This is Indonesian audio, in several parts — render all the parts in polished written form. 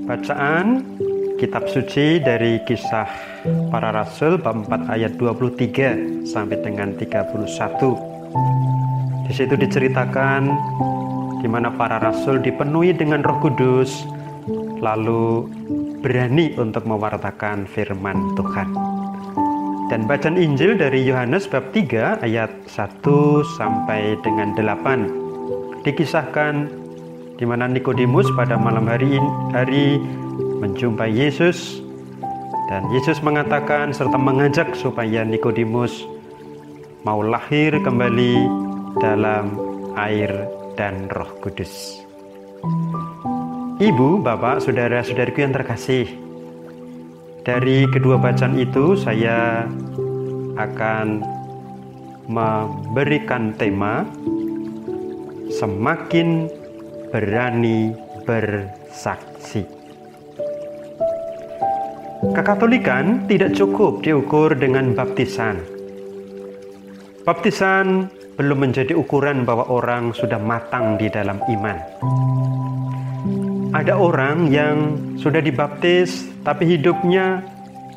Bacaan Kitab Suci dari Kisah Para Rasul bab 4 ayat 23 sampai dengan 31. Di situ diceritakan di mana para rasul dipenuhi dengan Roh Kudus, lalu berani untuk mewartakan firman Tuhan. Dan bacaan Injil dari Yohanes bab 3 ayat 1 sampai dengan 8. Dikisahkan di mana Nikodemus pada malam hari menjumpai Yesus, dan Yesus mengatakan serta mengajak supaya Nikodemus mau lahir kembali dalam air dan Roh Kudus. Ibu, bapak, saudara-saudariku yang terkasih, dari kedua bacaan itu saya akan memberikan tema semakin berani bersaksi. Kekatolikan tidak cukup diukur dengan baptisan. Baptisan belum menjadi ukuran bahwa orang sudah matang di dalam iman. Ada orang yang sudah dibaptis tapi hidupnya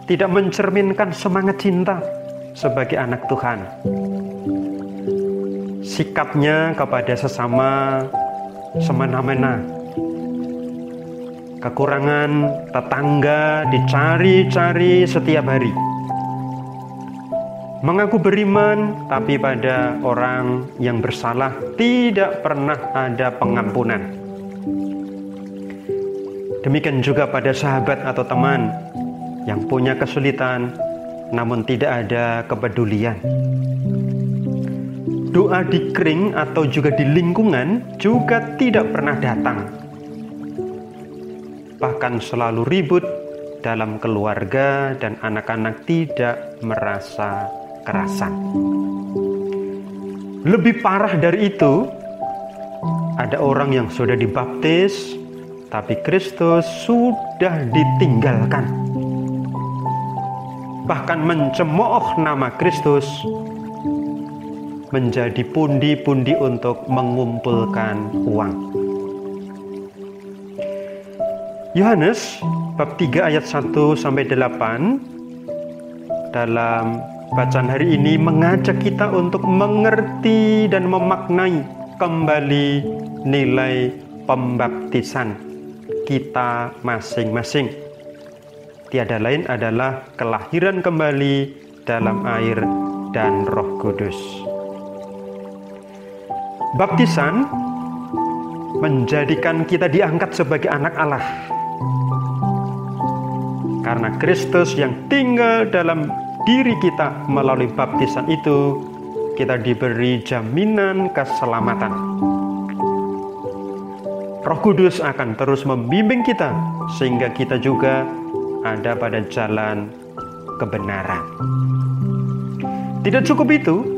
tidak mencerminkan semangat cinta sebagai anak Tuhan. Sikapnya kepada sesama semena-mena. Kekurangan tetangga dicari-cari setiap hari. Mengaku beriman, tapi pada orang yang bersalah tidak pernah ada pengampunan. Demikian juga pada sahabat atau teman yang punya kesulitan, namun tidak ada kepedulian. Doa di kring atau juga di lingkungan juga tidak pernah datang. Bahkan selalu ribut dalam keluarga dan anak-anak tidak merasa kerasan. Lebih parah dari itu, ada orang yang sudah dibaptis, tapi Kristus sudah ditinggalkan. Bahkan mencemooh nama Kristus menjadi pundi-pundi untuk mengumpulkan uang. Yohanes bab 3 ayat 1 sampai 8 dalam bacaan hari ini mengajak kita untuk mengerti dan memaknai kembali nilai pembaptisan kita masing-masing. Tiada lain adalah kelahiran kembali dalam air dan Roh Kudus. Baptisan menjadikan kita diangkat sebagai anak Allah. Karena Kristus yang tinggal dalam diri kita melalui baptisan itu, kita diberi jaminan keselamatan. Roh Kudus akan terus membimbing kita sehingga kita juga ada pada jalan kebenaran. Tidak cukup itu,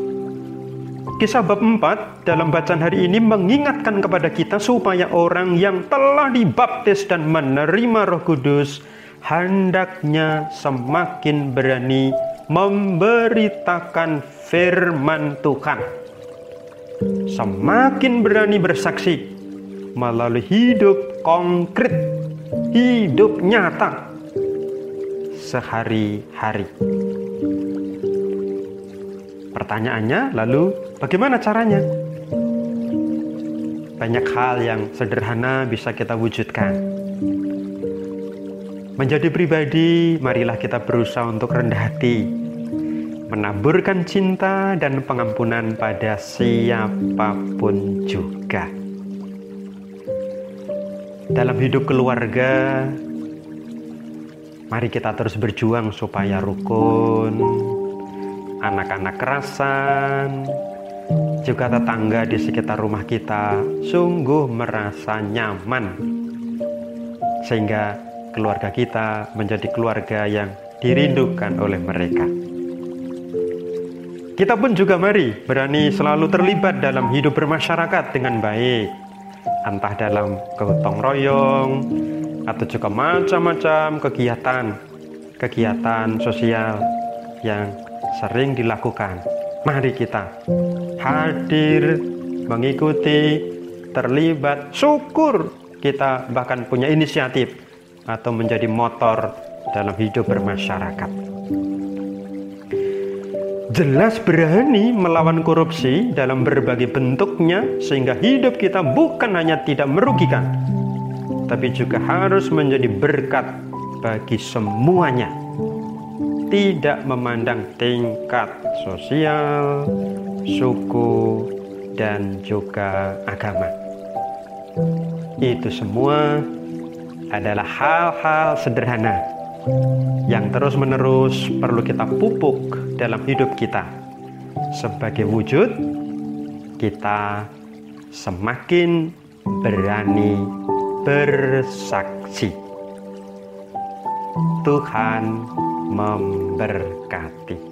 Kisah bab 4 dalam bacaan hari ini mengingatkan kepada kita supaya orang yang telah dibaptis dan menerima Roh Kudus hendaknya semakin berani memberitakan firman Tuhan. Semakin berani bersaksi melalui hidup konkret, hidup nyata sehari-hari. Pertanyaannya lalu, bagaimana caranya? Banyak hal yang sederhana bisa kita wujudkan. Menjadi pribadi, marilah kita berusaha untuk rendah hati, menaburkan cinta dan pengampunan pada siapapun juga. Dalam hidup keluarga, mari kita terus berjuang supaya rukun, anak-anak kerasan, juga tetangga di sekitar rumah kita sungguh merasa nyaman, sehingga keluarga kita menjadi keluarga yang dirindukan oleh mereka. Kita pun juga mari berani selalu terlibat dalam hidup bermasyarakat dengan baik, entah dalam gotong royong atau juga macam-macam kegiatan sosial yang sering dilakukan. Mari kita hadir, mengikuti, terlibat, syukur kita bahkan punya inisiatif atau menjadi motor dalam hidup bermasyarakat. Jelas berani melawan korupsi dalam berbagai bentuknya, sehingga hidup kita bukan hanya tidak merugikan, tapi juga harus menjadi berkat bagi semuanya, tidak memandang tingkat sosial, suku, dan juga agama. Itu semua adalah hal-hal sederhana yang terus-menerus perlu kita pupuk dalam hidup kita, sebagai wujud kita semakin berani bersaksi. Tuhan memberkati.